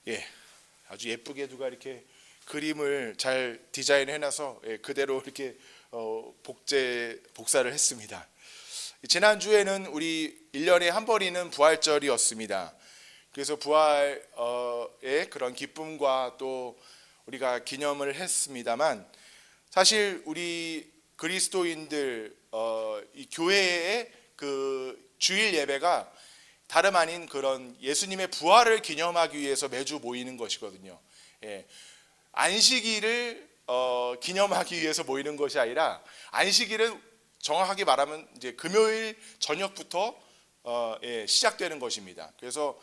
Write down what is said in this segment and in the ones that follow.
예, 아주 예쁘게 누가 이렇게 그림을 잘 디자인해놔서 그대로 이렇게 복사를 했습니다. 지난주에는 우리 1년에 한 번이는 부활절이었습니다. 그래서 부활의 그런 기쁨과 또 우리가 기념을 했습니다만, 사실 우리 그리스도인들 이 교회의 그 주일 예배가 다름 아닌 그런 예수님의 부활을 기념하기 위해서 매주 모이는 것이거든요. 안식일을 기념하기 위해서 모이는 것이 아니라, 안식일은 정확하게 말하면 이제 금요일 저녁부터 시작되는 것입니다. 그래서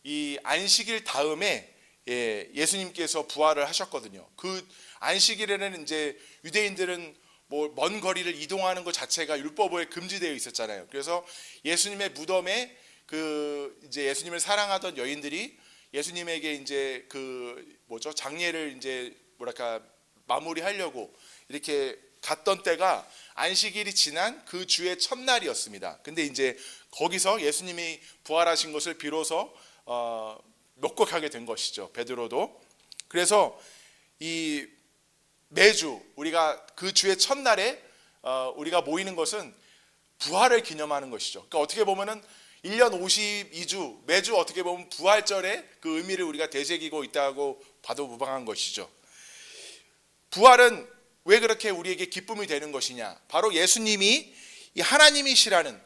이 안식일 다음에 예수님께서 부활을 하셨거든요. 그 안식일에는 이제 유대인들은 뭐 먼 거리를 이동하는 것 자체가 율법에 금지되어 있었잖아요. 그래서 예수님의 무덤에 그 이제 예수님을 사랑하던 여인들이 예수님에게 이제 그 뭐죠, 장례를 이제 뭐랄까 마무리하려고 이렇게 갔던 때가 안식일이 지난 그 주의 첫날이었습니다. 근데 이제 거기서 예수님이 부활하신 것을 비로소 목격하게 된 것이죠, 베드로도. 그래서 이 매주 우리가 그 주의 첫날에 우리가 모이는 것은 부활을 기념하는 것이죠. 그러니까 어떻게 보면은 1년 52주 매주 어떻게 보면 부활절의 그 의미를 우리가 되새기고 있다고 봐도 무방한 것이죠. 부활은 왜 그렇게 우리에게 기쁨이 되는 것이냐? 바로 예수님이 이 하나님이시라는,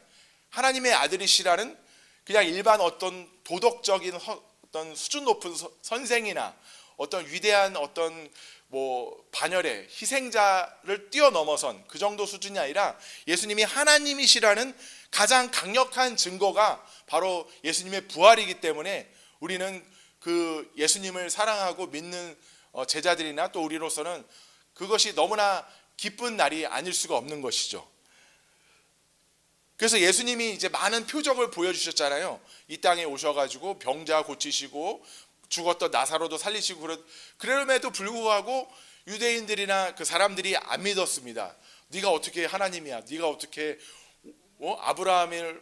하나님의 아들이시라는 그냥 일반 어떤 도덕적인 어떤 수준 높은 선생이나 어떤 위대한 어떤 뭐 반열의 희생자를 뛰어넘어선 그 정도 수준이 아니라, 예수님이 하나님이시라는 가장 강력한 증거가 바로 예수님의 부활이기 때문에 우리는 그 예수님을 사랑하고 믿는 제자들이나 또 우리로서는 그것이 너무나 기쁜 날이 아닐 수가 없는 것이죠. 그래서 예수님이 이제 많은 표적을 보여주셨잖아요. 이 땅에 오셔가지고 병자 고치시고 죽었던 나사로도 살리시고, 그럼에도 불구하고 유대인들이나 그 사람들이 안 믿었습니다. 네가 어떻게 하나님이야? 네가 어떻게 아브라함을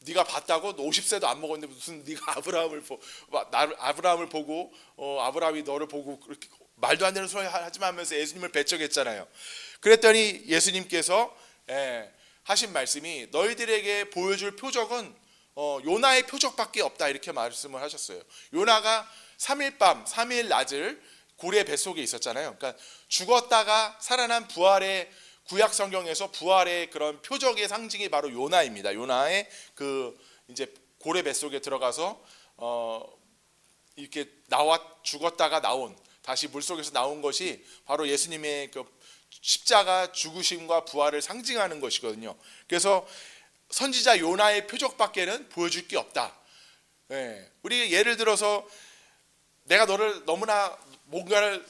네가 봤다고? 너 50세도 안 먹었는데 무슨 네가 아브라함을 보고 아브라함이 너를 보고 그렇게 말도 안 되는 소리 하지 마면서 예수님을 배척했잖아요. 그랬더니 예수님께서 하신 말씀이, 너희들에게 보여줄 표적은 요나의 표적밖에 없다, 이렇게 말씀을 하셨어요. 요나가 3일 밤 3일 낮을 고래 뱃속에 있었잖아요. 그러니까 죽었다가 살아난 부활의, 구약 성경에서 부활의 그런 표적의 상징이 바로 요나입니다. 요나의 그 이제 고래 뱃속에 들어가서 이렇게 죽었다가 나온, 다시 물속에서 나온 것이 바로 예수님의 그 십자가 죽으심과 부활을 상징하는 것이거든요. 그래서 선지자 요나의 표적밖에는 보여줄 게 없다. 우리 예를 들어서 내가 너를 너무나 뭔가를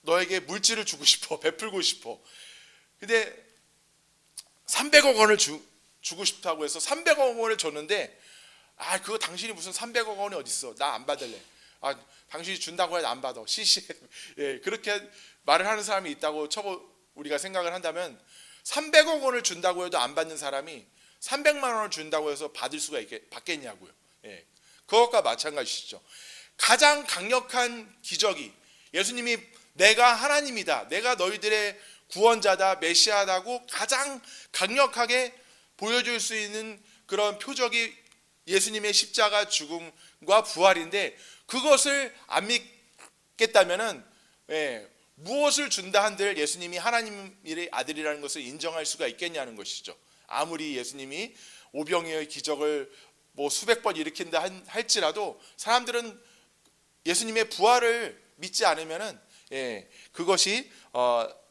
너에게 물질을 주고 싶어, 베풀고 싶어. 근데 300억 원을 주고 싶다고 해서 300억 원을 줬는데, 그거 당신이 무슨 300억 원이 어딨어, 나 안 받을래. 당신이 준다고 해도 안 받아, CCM. 그렇게 말을 하는 사람이 있다고 우리가 생각을 한다면, 300억 원을 준다고 해도 안 받는 사람이 300만 원을 준다고 해서 받을 수가 받겠냐고요. 그것과 마찬가지시죠. 가장 강력한 기적이, 예수님이 내가 하나님이다, 내가 너희들의 구원자다, 메시아다고 가장 강력하게 보여줄 수 있는 그런 표적이 예수님의 십자가 죽음과 부활인데, 그것을 안 믿겠다면은 무엇을 준다 한들 예수님이 하나님의 아들이라는 것을 인정할 수가 있겠냐는 것이죠. 아무리 예수님이 오병이어의 기적을 뭐 수백 번 일으킨다 할지라도 사람들은 예수님의 부활을 믿지 않으면은 그것이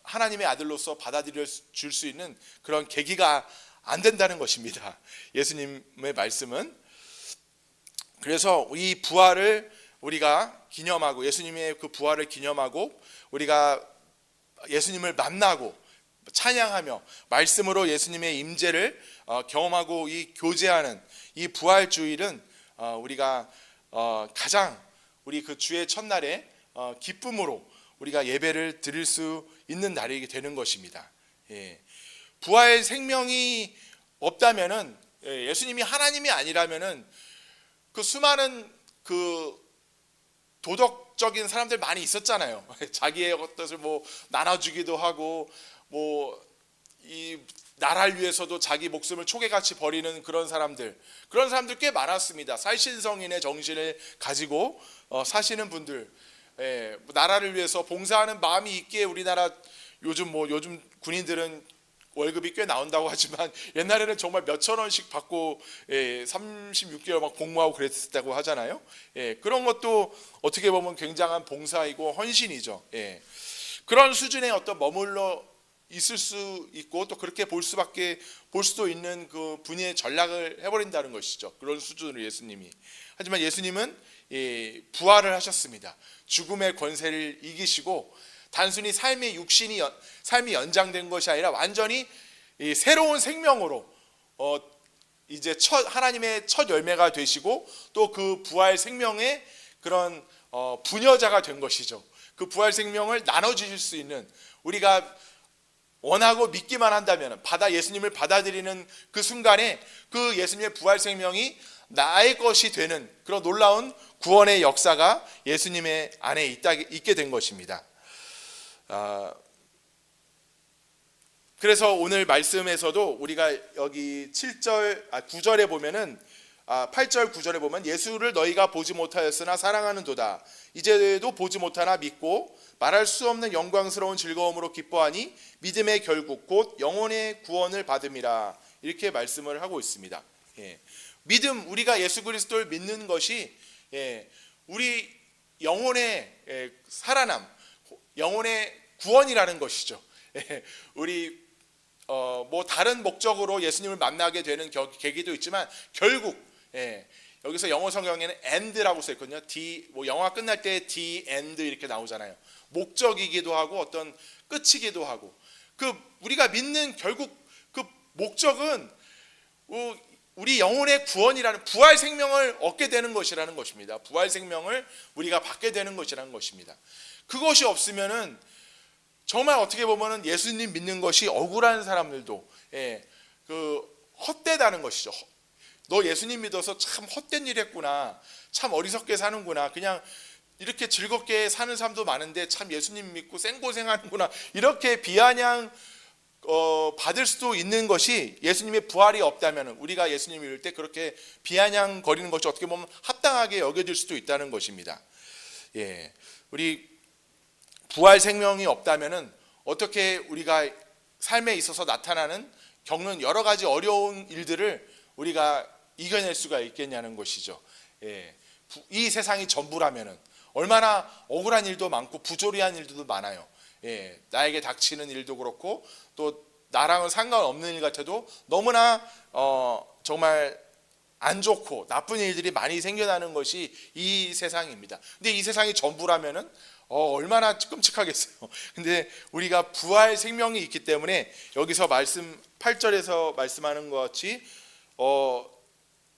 하나님의 아들로서 받아들여 줄 수 있는 그런 계기가 안 된다는 것입니다. 예수님의 말씀은. 그래서 이 부활을 우리가 기념하고, 예수님의 그 부활을 기념하고, 우리가 예수님을 만나고 찬양하며 말씀으로 예수님의 임재를 경험하고 이 교제하는 이 부활주일은 우리가 가장 우리 그 주의 첫날에 기쁨으로 우리가 예배를 드릴 수 있는 날이 되는 것입니다. 부활 생명이 없다면은, 예수님이 하나님이 아니라면은 그 수많은 그 도덕적인 사람들 많이 있었잖아요. 자기의 것을 뭐 나눠주기도 하고 뭐 이 나라를 위해서도 자기 목숨을 초계같이 버리는 그런 사람들 꽤 많았습니다. 살신성인의 정신을 가지고 사시는 분들, 나라를 위해서 봉사하는 마음이 있기에 우리나라 요즘 군인들은 월급이 꽤 나온다고 하지만 옛날에는 정말 몇천 원씩 받고 36개월 막 복무하고 그랬다고 하잖아요. 그런 것도 어떻게 보면 굉장한 봉사이고 헌신이죠. 그런 수준에 어떤 머물러 있을 수 있고 또 그렇게 볼 수도 있는 그 분의 전략을 해버린다는 것이죠. 그런 수준으로 예수님이. 하지만 예수님은 부활을 하셨습니다. 죽음의 권세를 이기시고 단순히 삶이 연장된 것이 아니라 완전히 새로운 생명으로 이제 하나님의 첫 열매가 되시고 또 그 부활 생명의 그런 부녀자가 된 것이죠. 그 부활 생명을 나눠주실 수 있는, 우리가 원하고 믿기만 한다면 예수님을 받아들이는 그 순간에 그 예수님의 부활 생명이 나의 것이 되는 그런 놀라운 구원의 역사가 예수님의 안에 있게 된 것입니다. 그래서 오늘 말씀에서도 우리가 여기 9절에 보면은 8절 9절에 보면 예수를 너희가 보지 못하였으나 사랑하는도다. 이제도 보지 못하나 믿고 말할 수 없는 영광스러운 즐거움으로 기뻐하니 믿음의 결국 곧 영혼의 구원을 받음이라. 이렇게 말씀을 하고 있습니다. 믿음, 우리가 예수 그리스도를 믿는 것이 우리 영혼의 살아남, 영혼의 구원이라는 것이죠. 우리 뭐 다른 목적으로 예수님을 만나게 되는 계기도 있지만 결국 여기서 영어 성경에는 end라고 써 있거든요. 뭐 영화 끝날 때 the end 이렇게 나오잖아요. 목적이기도 하고 어떤 끝이기도 하고, 우리가 믿는 결국 그 목적은 우리 영혼의 구원이라는 부활 생명을 얻게 되는 것이라는 것입니다. 부활 생명을 우리가 받게 되는 것이라는 것입니다. 그것이 없으면은 정말 어떻게 보면은 예수님 믿는 것이 억울한 사람들도 헛되다는 것이죠. 너 예수님 믿어서 참 헛된 일 했구나, 참 어리석게 사는구나, 그냥 이렇게 즐겁게 사는 사람도 많은데 참 예수님 믿고 생고생하는구나, 이렇게 비아냥 받을 수도 있는 것이, 예수님의 부활이 없다면 우리가 예수님 믿을 때 그렇게 비아냥 거리는 것이 어떻게 보면 합당하게 여겨질 수도 있다는 것입니다. 우리 부활 생명이 없다면 어떻게 우리가 삶에 있어서 겪는 여러 가지 어려운 일들을 우리가 이겨낼 수가 있겠냐는 것이죠. 이 세상이 전부라면 얼마나 억울한 일도 많고 부조리한 일도 많아요. 나에게 닥치는 일도 그렇고 또 나랑은 상관없는 일 같아도 너무나 정말 안 좋고 나쁜 일들이 많이 생겨나는 것이 이 세상입니다. 근데 이 세상이 전부라면은 얼마나 끔찍하겠어요. 근데 우리가 부활 생명이 있기 때문에 여기서 8절에서 말씀하는 것 같이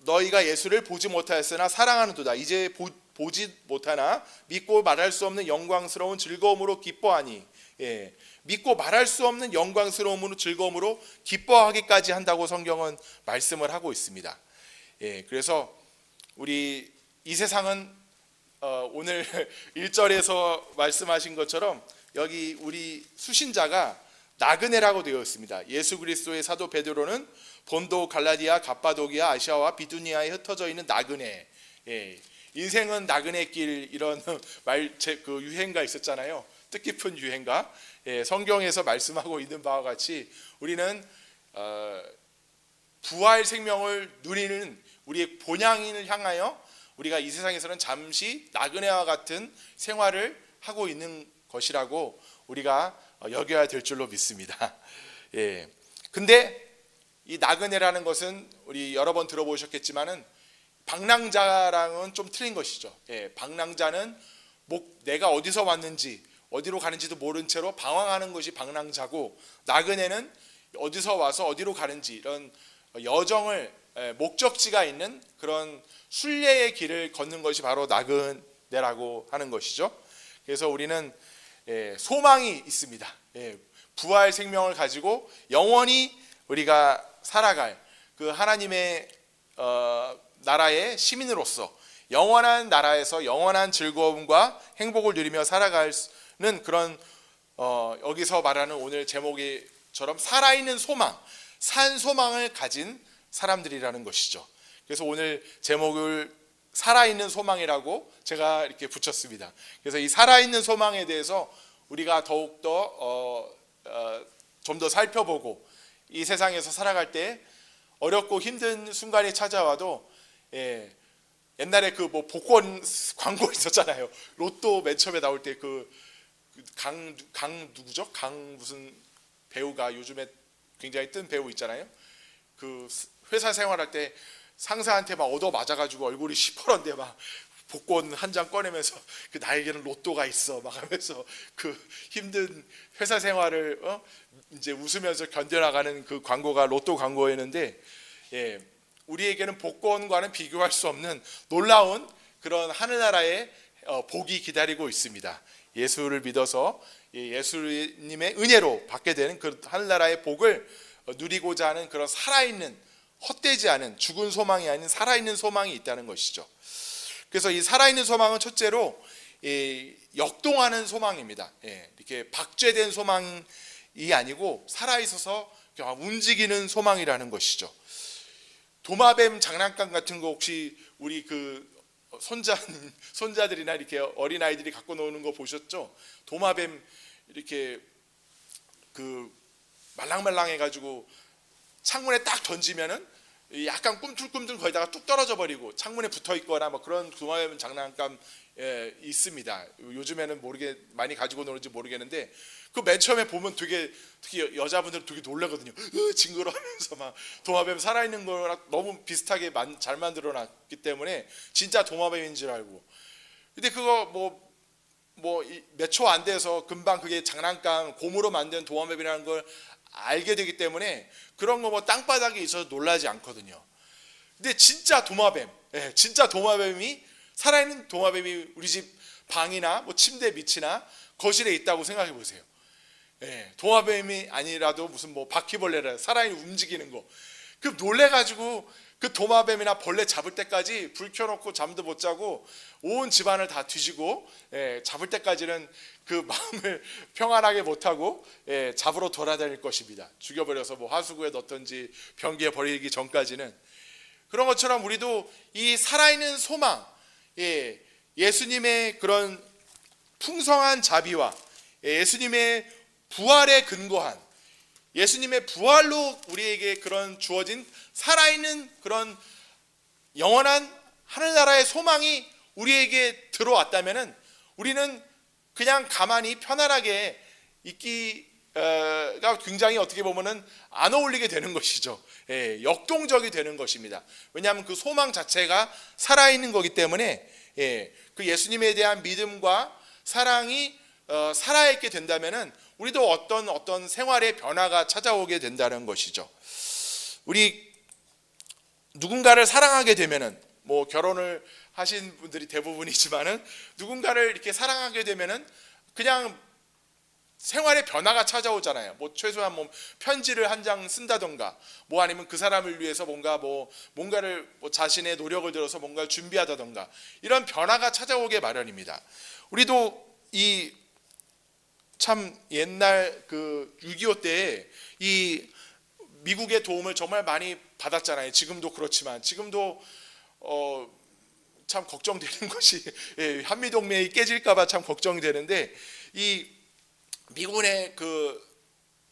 너희가 예수를 보지 못하였으나 사랑하는도다. 이제 보지 못하나 믿고 말할 수 없는 영광스러운 즐거움으로 기뻐하니. 믿고 말할 수 없는 영광스러움으로 즐거움으로 기뻐하기까지 한다고 성경은 말씀을 하고 있습니다. 그래서 우리 이 세상은 오늘 1절에서 말씀하신 것처럼 여기 우리 수신자가 나그네라고 되어 있습니다. 예수 그리스도의 사도 베드로는 본도, 갈라디아, 갑바도기아, 아시아와 비두니아에 흩어져 있는 나그네. 인생은 나그네 길, 이런 그 유행가 있었잖아요. 뜻깊은 유행가. 성경에서 말씀하고 있는 바와 같이 우리는 부활 생명을 누리는 우리의 본향을 향하여 우리가 이 세상에서는 잠시 나그네와 같은 생활을 하고 있는 것이라고 우리가 여겨야 될 줄로 믿습니다. 근데 이 나그네라는 것은 우리 여러 번 들어보셨겠지만은 방랑자랑은 좀 틀린 것이죠. 방랑자는 내가 어디서 왔는지 어디로 가는지도 모른 채로 방황하는 것이 방랑자고, 나그네는 어디서 와서 어디로 가는지 이런 여정을 목적지가 있는 그런 순례의 길을 걷는 것이 바로 나그네라고 하는 것이죠. 그래서 우리는 소망이 있습니다. 부활 생명을 가지고 영원히 우리가 살아갈 그 하나님의 나라의 시민으로서 영원한 나라에서 영원한 즐거움과 행복을 누리며 살아가는 그런 여기서 말하는 오늘 제목이처럼 살아있는 소망, 산 소망을 가진 사람들이라는 것이죠. 그래서 오늘 제목을 살아있는 소망이라고 제가 이렇게 붙였습니다. 그래서 이 살아있는 소망에 대해서 우리가 더욱더 좀 더 살펴보고 이 세상에서 살아갈 때 어렵고 힘든 순간이 찾아와도 옛날에 그 뭐 복권 광고 있었잖아요. 로또 맨 처음에 나올 때 강 누구죠? 강 무슨 배우가 요즘에 굉장히 뜬 배우 있잖아요. 그 회사 생활할 때 상사한테 막 얻어 맞아가지고 얼굴이 시퍼런데 막 복권 한 장 꺼내면서 나에게는 로또가 있어 막 하면서 그 힘든 회사 생활을 이제 웃으면서 견뎌나가는 그 광고가 로또 광고였는데, 우리에게는 복권과는 비교할 수 없는 놀라운 그런 하늘나라의 복이 기다리고 있습니다. 예수를 믿어서 예수님의 은혜로 받게 되는 그 하늘나라의 복을 누리고자 하는 그런 살아있는, 헛되지 않은, 죽은 소망이 아닌 살아있는 소망이 있다는 것이죠. 그래서 이 살아있는 소망은 첫째로 역동하는 소망입니다. 이렇게 박제된 소망이 아니고 살아있어서 움직이는 소망이라는 것이죠. 도마뱀 장난감 같은 거 혹시 우리 그 손자들이나 이렇게 어린 아이들이 갖고 노는 거 보셨죠? 도마뱀 이렇게 그 말랑말랑해가지고 창문에 딱 던지면은 약간 꿈틀꿈틀 거기다가 뚝 떨어져 버리고 창문에 붙어 있거나 뭐 그런 도마뱀 장난감 있습니다. 요즘에는 많이 가지고 노는지 모르겠는데 그 맨 처음에 보면 특히 여자분들은 되게 놀라거든요. 징그러워하면서 막 도마뱀 살아있는 거랑 너무 비슷하게 잘 만들어놨기 때문에 진짜 도마뱀인 줄 알고. 근데 그거 뭐 몇 초 안 돼서 금방 그게 장난감 고무로 만든 도마뱀이라는 걸 알게 되기 때문에 그런 거 뭐 땅바닥에 있어서 놀라지 않거든요. 근데 진짜 도마뱀, 진짜 도마뱀이 살아있는 도마뱀이 우리 집 방이나 뭐 침대 밑이나 거실에 있다고 생각해 보세요. 도마뱀이 아니라도 무슨 뭐 바퀴벌레라 살아있는 움직이는 거. 그 놀래가지고 그 도마뱀이나 벌레 잡을 때까지 불 켜놓고 잠도 못 자고 온 집안을 다 뒤지고 잡을 때까지는 그 마음을 평안하게 못하고 잡으러 돌아다닐 것입니다. 죽여버려서 뭐 하수구에 넣던지 변기에 버리기 전까지는. 그런 것처럼 우리도 이 살아있는 소망, 예수님의 그런 풍성한 자비와 예수님의 부활에 근거한, 예수님의 부활로 우리에게 그런 주어진 살아있는 그런 영원한 하늘나라의 소망이 우리에게 들어왔다면은 우리는 그냥 가만히 편안하게 있기가 굉장히 어떻게 보면은 안 어울리게 되는 것이죠. 역동적이 되는 것입니다. 왜냐하면 그 소망 자체가 살아있는 거기 때문에 그 예수님에 대한 믿음과 사랑이 살아있게 된다면은 우리도 어떤 생활의 변화가 찾아오게 된다는 것이죠. 우리 누군가를 사랑하게 되면은 뭐 결혼을 하신 분들이 대부분이지만은 누군가를 이렇게 사랑하게 되면은 그냥 생활의 변화가 찾아오잖아요. 뭐 최소한 뭐 편지를 한 장 쓴다던가 뭐 아니면 그 사람을 위해서 뭔가를 자신의 노력을 들어서 뭔가를 준비하다던가 이런 변화가 찾아오게 마련입니다. 우리도 이 참 옛날 그 6.25 때 이 미국의 도움을 정말 많이 받았잖아요. 지금도 그렇지만 지금도 참 걱정되는 것이 한미동맹이 깨질까봐 참 걱정되는데 이 미군의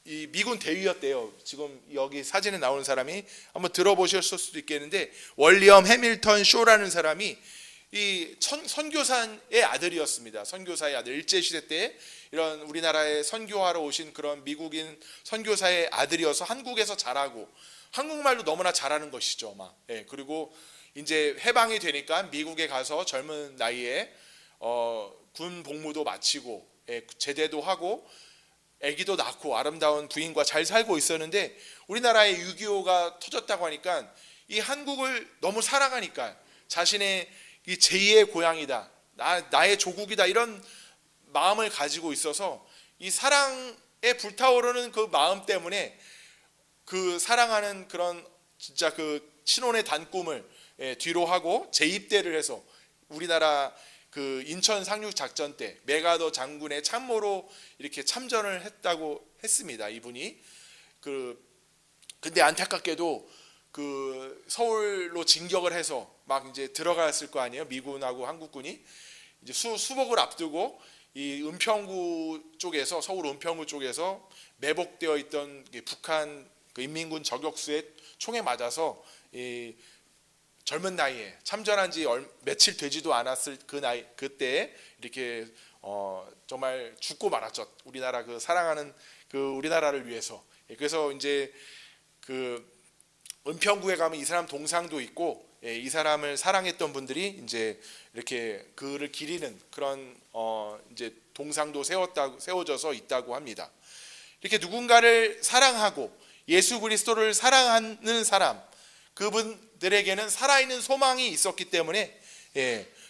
이 미군 대위였대요. 지금 여기 사진에 나오는 사람이 한번 들어보셨을 수도 있겠는데 월리엄 해밀턴 쇼라는 사람이 이 선교사의 아들이었습니다. 선교사의 아들. 일제시대 때 이런 우리나라에 선교하러 오신 그런 미국인 선교사의 아들이어서 한국에서 자라고 한국말도 너무나 잘하는 것이죠. 그리고 이제 해방이 되니까 미국에 가서 젊은 나이에 군 복무도 마치고 제대도 하고 아기도 낳고 아름다운 부인과 잘 살고 있었는데 우리나라에 6.25가 터졌다고 하니까 이 한국을 너무 사랑하니까 자신의 이 제2의 고향이다, 나의 조국이다 이런 마음을 가지고 있어서 이 사랑에 불타오르는 그 마음 때문에 그 사랑하는 그런 진짜 그 친혼의 단꿈을 뒤로 하고 재입대를 해서 우리나라 그 인천 상륙 작전 때 메가더 장군의 참모로 이렇게 참전을 했다고 했습니다. 이분이 근데 안타깝게도 그 서울로 진격을 해서 막 이제 들어갔을 거 아니에요. 미군하고 한국군이 이제 수복을 앞두고 이 은평구 쪽에서, 서울 은평구 쪽에서 매복되어 있던 북한 그 인민군 저격수의 총에 맞아서 이 젊은 나이에, 참전한 지 며칠 되지도 않았을 그때 이렇게 정말 죽고 말았죠. 우리나라 그 사랑하는 그 우리나라를 위해서. 그래서 이제 그 은평구에 가면 이 사람 동상도 있고, 이 사람을 사랑했던 분들이 이제 이렇게 그를 기리는 그런 이제 동상도 세워져서 있다고 합니다. 이렇게 누군가를 사랑하고 예수 그리스도를 사랑하는 사람, 그분들에게는 살아있는 소망이 있었기 때문에,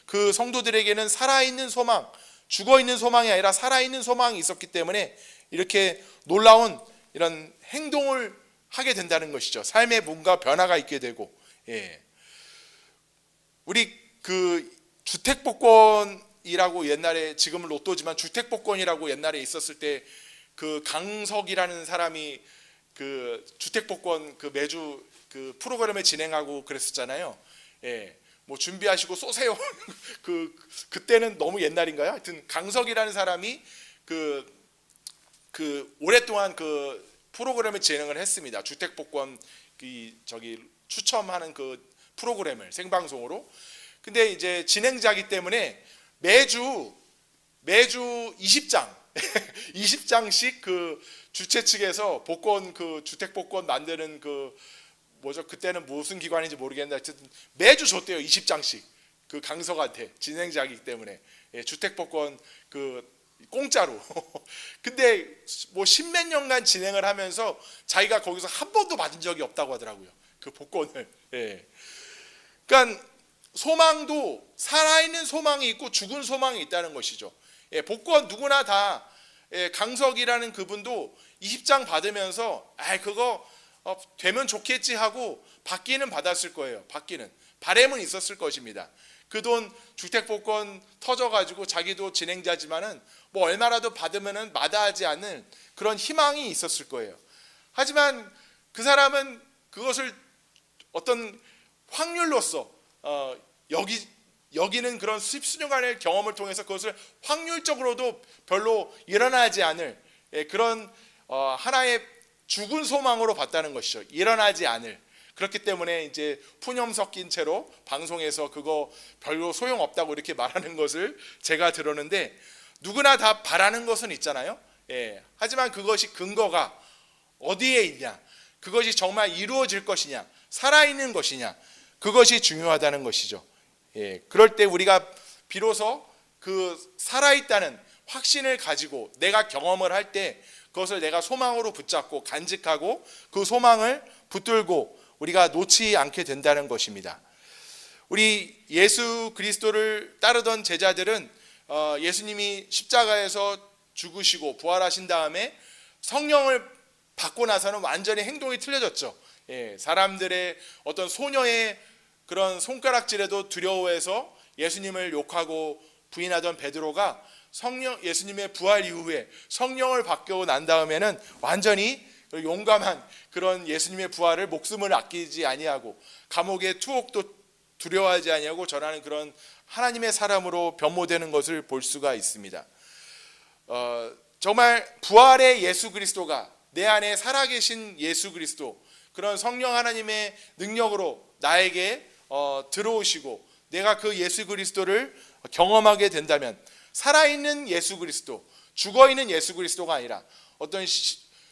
그 성도들에게는 살아있는 소망, 죽어있는 소망이 아니라 살아있는 소망이 있었기 때문에 이렇게 놀라운 이런 행동을 하게 된다는 것이죠. 삶에 뭔가 변화가 있게 되고, 우리 그 주택복권이라고 옛날에, 지금은 로또지만 주택복권이라고 옛날에 있었을 때 그 강석이라는 사람이 그 주택복권 그 매주 그 프로그램을 진행하고 그랬었잖아요. 뭐 준비하시고 쏘세요. 그때는 너무 옛날인가요? 하여튼 강석이라는 사람이 그 오랫동안 그 프로그램을 진행을 했습니다. 주택복권 추첨하는 그 프로그램을 생방송으로. 근데 이제 진행자이기 때문에 매주 20장 20장씩 그 주최 측에서 복권 그 주택복권 만드는 그 뭐죠? 그때는 무슨 기관인지 모르겠는데 하여튼 매주 줬대요. 20장씩 그 강석한테, 진행자이기 때문에. 주택복권 그 공짜로. 근데 뭐 십몇 년간 진행을 하면서 자기가 거기서 한 번도 받은 적이 없다고 하더라고요. 그 복권을. 그러니까 소망도 살아있는 소망이 있고 죽은 소망이 있다는 것이죠. 복권 누구나 다, 강석이라는 그분도 20장 받으면서 그거 되면 좋겠지 하고 받기는 받았을 거예요. 받기는 바람은 있었을 것입니다. 그 돈 주택복권 터져가지고 자기도 진행자지만은 뭐 얼마라도 받으면은 마다하지 않는 그런 희망이 있었을 거예요. 하지만 그 그것을 어떤 확률로서 여기는 그런 수년간의 경험을 통해서 그것을 확률적으로도 별로 일어나지 않을 그런 하나의 죽은 소망으로 봤다는 것이죠. 일어나지 않을. 그렇기 때문에 이제 푸념 섞인 채로 방송에서 그거 별로 소용없다고 이렇게 말하는 것을 제가 들었는데, 누구나 다 바라는 것은 있잖아요. 하지만 그것이 근거가 어디에 있냐, 그것이 정말 이루어질 것이냐, 살아있는 것이냐, 그것이 중요하다는 것이죠. 그럴 때 우리가 비로소 그 살아있다는 확신을 가지고 내가 경험을 할 때 그것을 내가 소망으로 붙잡고 간직하고 그 소망을 붙들고 우리가 놓지 않게 된다는 것입니다. 우리 예수 그리스도를 따르던 제자들은 예수님이 십자가에서 죽으시고 부활하신 다음에 성령을 받고 나서는 완전히 행동이 틀려졌죠. 사람들의 어떤 소녀의 그런 손가락질에도 두려워해서 예수님을 욕하고 부인하던 베드로가 예수님의 부활 이후에 성령을 받고 난 다음에는 완전히 용감한 그런 예수님의 부활을 목숨을 아끼지 아니하고 감옥의 투옥도 두려워하지 아니하고 전하는 그런 하나님의 사람으로 변모되는 것을 볼 수가 있습니다. 정말 부활의 예수 그리스도가 내 안에 살아계신 예수 그리스도, 그런 성령 하나님의 능력으로 나에게 들어오시고 내가 그 예수 그리스도를 경험하게 된다면, 살아있는 예수 그리스도, 죽어있는 예수 그리스도가 아니라 어떤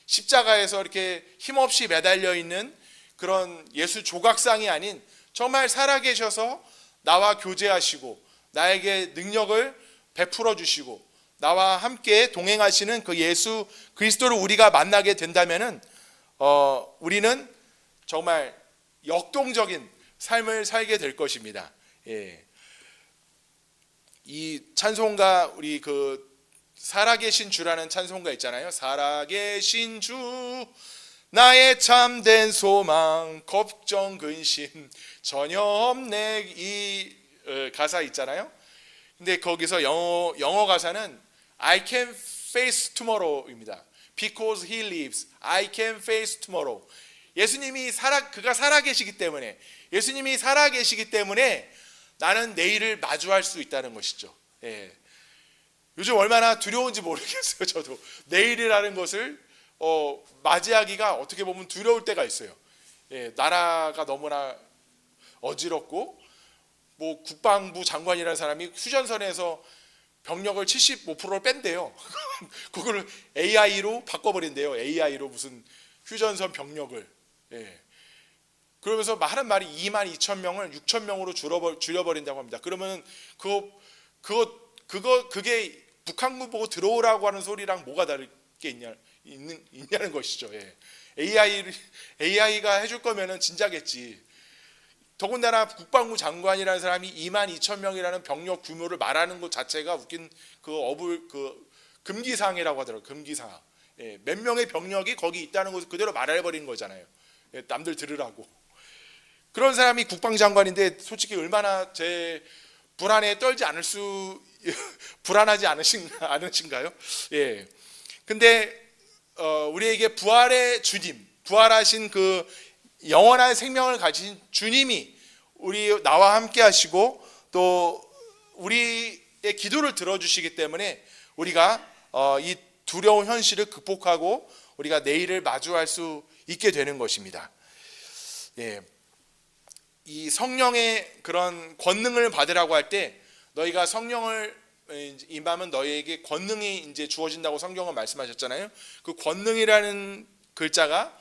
십자가에서 이렇게 힘없이 매달려 있는 그런 예수 조각상이 아닌 정말 살아계셔서 나와 교제하시고 나에게 능력을 베풀어 주시고 나와 함께 동행하시는 그 예수 그리스도를 우리가 만나게 된다면은 우리는 정말 역동적인 삶을 살게 될 것입니다. 이 찬송가, 우리 그 살아계신 주라는 찬송가 있잖아요. 살아계신 주 나의 참된 소망, 걱정 근심 전혀 없네. 이 가사 있잖아요. 근데 거기서 영어 가사는 I can face tomorrow입니다. Because he lives, I can face tomorrow. 예수님이 그가 살아 계시기 때문에, 예수님이 살아 계시기 때문에 나는 내일을 마주할 수 있다는 것이죠. 예. 요즘 얼마나 두려운지 모르겠어요. 저도 내일이라는 것을 맞이하기가 어떻게 보면 두려울 때가 있어요. 예, 나라가 너무나 어지럽고, 뭐 국방부 장관이라는 사람이 휴전선에서 병력을 75%를 뺀대요. 그걸 AI로 바꿔버린대요. AI로 무슨 휴전선 병력을. 예. 그러면서 하는 말이 22,000명을 6,000명으로 줄여버린다고 합니다. 그러면 그게 북한군 보고 들어오라고 하는 소리랑 뭐가 다를 게 있냐는 것이죠. 예. AI가 해줄 거면은 진짜겠지. 더군다나 국방부 장관이라는 사람이 22,000명이라는 병력 규모를 말하는 것 자체가 웃긴 금기사항이라고 하더라고요. 금기사항. 예, 몇 명의 병력이 거기 있다는 것을 그대로 말해버린 거잖아요. 예, 남들 들으라고. 그런 사람이 국방장관인데 솔직히 얼마나 제 불안에 떨지 불안하지 않으신가요? 예. 근데 우리에게 부활의 주님, 부활하신 그 영원한 생명을 가진 주님이 나와 함께 하시고 또 우리의 기도를 들어주시기 때문에 우리가 이 두려운 현실을 극복하고 우리가 내일을 마주할 수 있게 되는 것입니다. 예. 이 성령의 그런 권능을 받으라고 할 때 너희가 성령을 임하면 너희에게 권능이 이제 주어진다고 성경은 말씀하셨잖아요. 그 권능이라는 글자가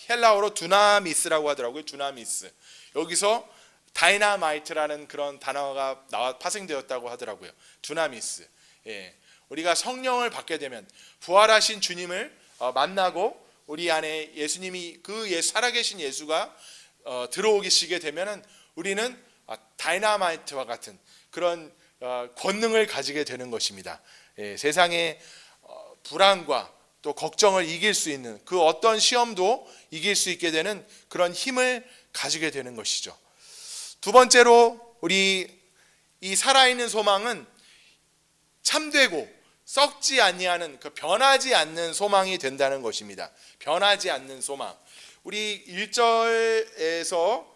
헬라어로 두나미스라고 하더라고요. 두나미스. 여기서 다이나마이트라는 그런 단어가 파생되었다고 하더라고요. 두나미스. 예. 우리가 성령을 받게 되면 부활하신 주님을 만나고 우리 안에 예수님이 살아계신 예수가 들어오시게 되면은 우리는 다이나마이트와 같은 그런 권능을 가지게 되는 것입니다. 예, 세상의 불안과 또 걱정을 이길 수 있는 그 어떤 시험도 이길 수 있게 되는 그런 힘을 가지게 되는 것이죠. 두 번째로 우리 이 살아있는 소망은 참되고 썩지 아니하는 그 변하지 않는 소망이 된다는 것입니다. 변하지 않는 소망. 우리 1절에서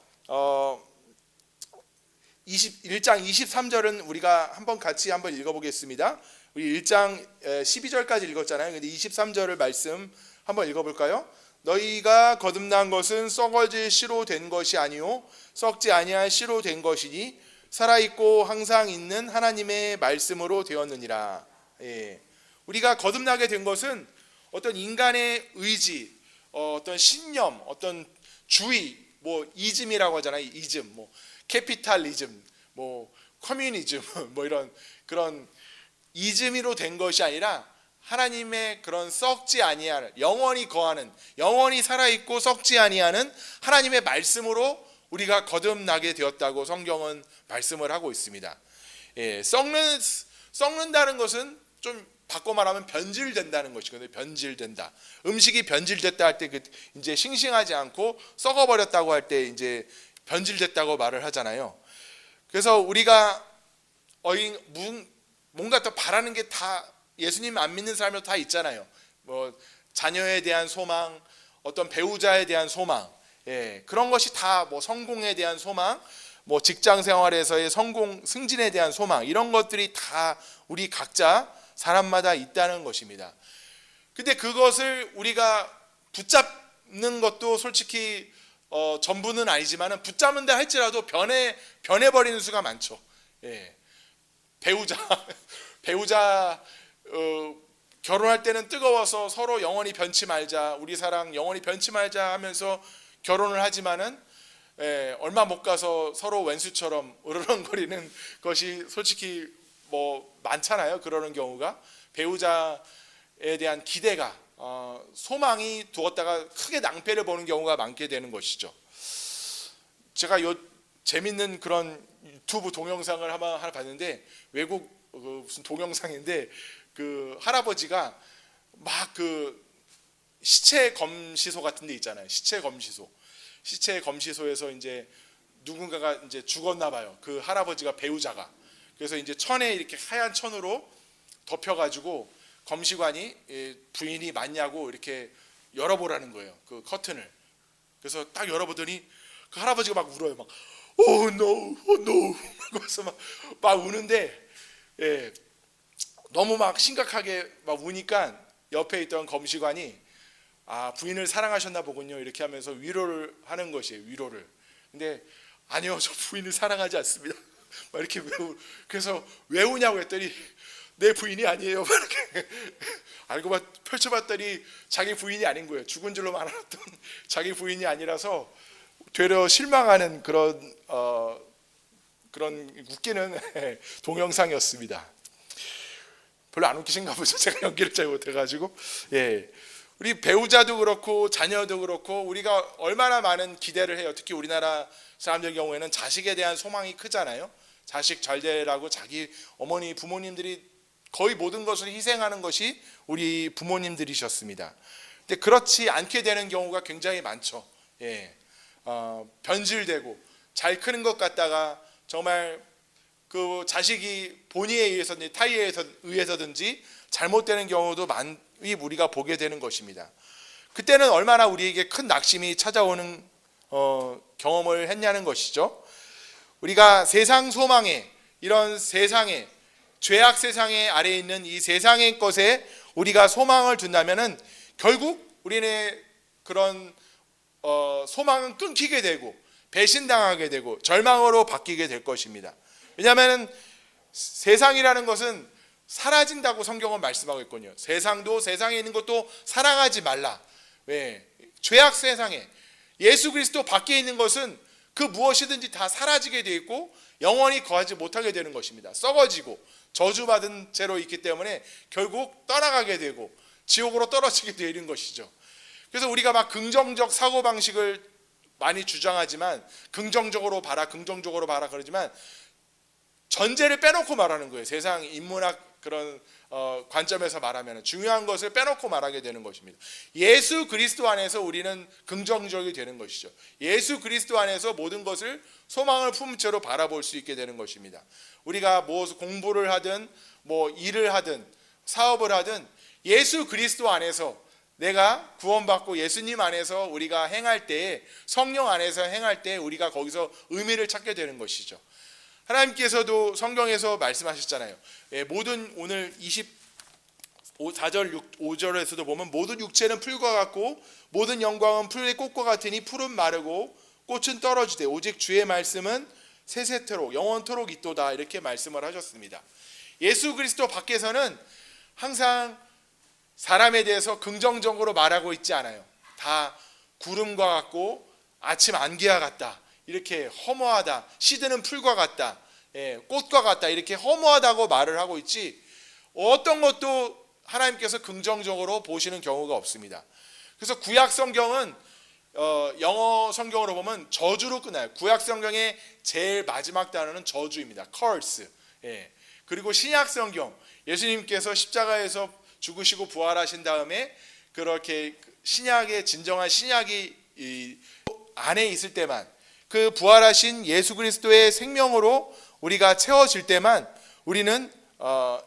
1장 23절은 우리가 같이 한번 읽어보겠습니다. 우리 1장 12절까지 읽었잖아요. 근데 23절을 말씀 한번 읽어볼까요? 너희가 거듭난 것은 썩어질 씨로 된 것이 아니요 썩지 아니할 씨로 된 것이니 살아있고 항상 있는 하나님의 말씀으로 되었느니라. 예. 우리가 거듭나게 된 것은 어떤 인간의 의지, 어떤 신념, 어떤 주의, 뭐 이즘이라고 하잖아요. 이즘, 뭐 캐피탈리즘, 뭐 커뮤니즘, 뭐 이런 그런 이즘으로 된 것이 아니라 하나님의 그런 썩지 아니할 영원히 거하는 영원히 살아있고 썩지 아니하는 하나님의 말씀으로 우리가 거듭나게 되었다고 성경은 말씀을 하고 있습니다. 예, 썩는다는 것은 좀 바꿔 말하면 변질된다는 것이거든요. 변질된다. 음식이 변질됐다 할 때 이제 싱싱하지 않고 썩어버렸다고 할 때 이제 변질됐다고 말을 하잖아요. 그래서 우리가 뭔가 더 바라는 게 다 예수님 안 믿는 사람도 다 있잖아요. 뭐 자녀에 대한 소망, 어떤 배우자에 대한 소망, 예, 그런 것이 다 뭐 성공에 대한 소망, 뭐 직장 생활에서의 성공, 승진에 대한 소망, 이런 것들이 다 우리 각자 사람마다 있다는 것입니다. 근데 그것을 우리가 붙잡는 것도 솔직히 전부는 아니지만 붙잡는다 할지라도 변해버리는 수가 많죠. 예. 배우자 결혼할 때는 뜨거워서 서로 영원히 변치 말자, 우리 사랑 영원히 변치 말자 하면서 결혼을 하지만은 얼마 못 가서 서로 왼수처럼 으르렁거리는 것이 솔직히 뭐 많잖아요. 그러는 경우가 배우자에 대한 기대가 소망이 두었다가 크게 낭패를 보는 경우가 많게 되는 것이죠. 제가 재밌는 그런 유튜브 동영상을 하나 봤는데 외국 무슨 동영상인데 그 할아버지가 막 그 시체 검시소 같은 데 있잖아요. 시체 검시소에서 이제 누군가가 이제 죽었나 봐요. 그 할아버지가 배우자가. 그래서 이제 천에 이렇게 하얀 천으로 덮여가지고 검시관이 부인이 맞냐고 이렇게 열어보라는 거예요. 그 커튼을. 그래서 딱 열어보더니 그 할아버지가 막 울어요. 막 Oh no, oh no. 그래서 막 우는데 너무 막 심각하게 막 우니까 옆에 있던 검시관이 부인을 사랑하셨나 보군요. 이렇게 하면서 위로를 하는 것이에요. 위로를. 근데 아니요, 저 부인을 사랑하지 않습니다. 막 이렇게 그래서 왜 우냐고 했더니 내 부인이 아니에요. 이렇게 알고 펼쳐봤더니 자기 부인이 아닌 거예요. 죽은 줄로만 알았던 자기 부인이 아니라서 되려 실망하는 그런 웃기는 동영상이었습니다. 별로 안 웃기신가 보죠. 제가 연기를 잘 못해가지고. 우리 배우자도 그렇고 자녀도 그렇고 우리가 얼마나 많은 기대를 해요. 특히 우리나라 사람들 경우에는 자식에 대한 소망이 크잖아요. 자식 잘 되라고 자기 어머니 부모님들이 거의 모든 것을 희생하는 것이 우리 부모님들이셨습니다. 근데 그렇지 않게 되는 경우가 굉장히 많죠. 변질되고 잘 크는 것 같다가 정말 그 자식이 본의에 의해서든지 타의에 의해서든지 잘못되는 경우도 많이 우리가 보게 되는 것입니다. 그때는 얼마나 우리에게 큰 낙심이 찾아오는 경험을 했냐는 것이죠. 우리가 세상 소망에, 이런 세상에, 죄악 세상에 아래에 있는 이 세상의 것에 우리가 소망을 둔다면은 결국 우리는 그런 소망은 끊기게 되고 배신당하게 되고 절망으로 바뀌게 될 것입니다. 왜냐하면 세상이라는 것은 사라진다고 성경은 말씀하고 있거든요. 세상도, 세상에 있는 것도 사랑하지 말라. 왜? 죄악 세상에 예수 그리스도 밖에 있는 것은 그 무엇이든지 다 사라지게 되어 있고 영원히 거하지 못하게 되는 것입니다. 썩어지고 저주받은 채로 있기 때문에 결국 떠나가게 되고 지옥으로 떨어지게 되는 것이죠. 그래서 우리가 막 긍정적 사고방식을 많이 주장하지만 긍정적으로 봐라 그러지만 전제를 빼놓고 말하는 거예요. 세상 인문학 그런 관점에서 말하면 중요한 것을 빼놓고 말하게 되는 것입니다. 예수 그리스도 안에서 우리는 긍정적이 되는 것이죠. 예수 그리스도 안에서 모든 것을 소망을 품은 채로 바라볼 수 있게 되는 것입니다. 우리가 뭐 공부를 하든 뭐 일을 하든 사업을 하든 예수 그리스도 안에서 내가 구원받고 예수님 안에서 우리가 행할 때, 성령 안에서 행할 때 우리가 거기서 의미를 찾게 되는 것이죠. 하나님께서도 성경에서 말씀하셨잖아요. 모든 오늘 24절 5절에서도 보면 모든 육체는 풀과 같고 모든 영광은 풀의 꽃과 같으니 풀은 마르고 꽃은 떨어지되 오직 주의 말씀은 세세토록 영원토록 있도다, 이렇게 말씀을 하셨습니다. 예수 그리스도 밖에서는 항상 사람에 대해서 긍정적으로 말하고 있지 않아요. 다 구름과 같고 아침 안개와 같다, 이렇게 허무하다, 시드는 풀과 같다, 꽃과 같다, 이렇게 허무하다고 말을 하고 있지 어떤 것도 하나님께서 긍정적으로 보시는 경우가 없습니다. 그래서 구약 성경은 영어 성경으로 보면 저주로 끝나요. 구약 성경의 제일 마지막 단어는 저주입니다. curse. 그리고 신약 성경, 예수님께서 십자가에서 죽으시고 부활하신 다음에 그렇게 신약의 진정한 신약이 안에 있을 때만, 그 부활하신 예수 그리스도의 생명으로 우리가 채워질 때만 우리는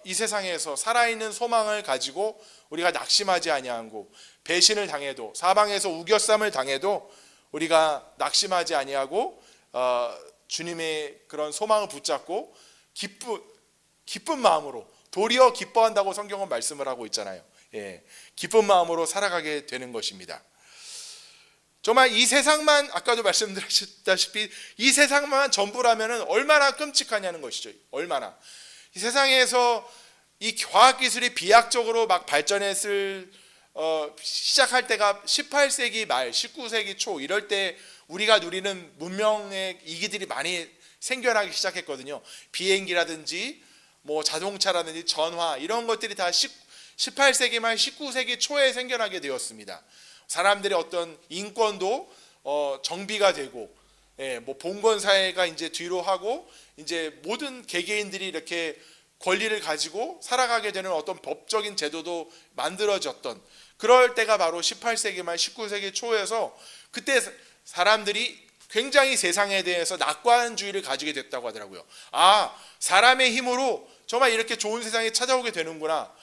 이 세상에서 살아있는 소망을 가지고 우리가 낙심하지 아니하고 배신을 당해도 사방에서 우겨쌈을 당해도 우리가 낙심하지 아니하고 주님의 그런 소망을 붙잡고 기쁜 마음으로, 도리어 기뻐한다고 성경은 말씀을 하고 있잖아요. 기쁜 마음으로 살아가게 되는 것입니다. 정말 이 세상만, 아까도 말씀드렸다시피 이 세상만 전부라면 얼마나 끔찍하냐는 것이죠. 얼마나 이 세상에서 이 과학기술이 비약적으로 막 발전했을 시작할 때가 18세기 말 19세기 초 이럴 때 우리가 누리는 문명의 이기들이 많이 생겨나기 시작했거든요. 비행기라든지 뭐 자동차라든지 전화, 이런 것들이 다 18세기 말 19세기 초에 생겨나게 되었습니다. 사람들의 어떤 인권도 정비가 되고, 뭐 봉건 사회가 이제 뒤로 하고 이제 모든 개개인들이 이렇게 권리를 가지고 살아가게 되는 어떤 법적인 제도도 만들어졌던 그럴 때가 바로 18세기 말 19세기 초에서, 그때 사람들이 굉장히 세상에 대해서 낙관주의를 가지게 됐다고 하더라고요. 아, 사람의 힘으로 정말 이렇게 좋은 세상이 찾아오게 되는구나.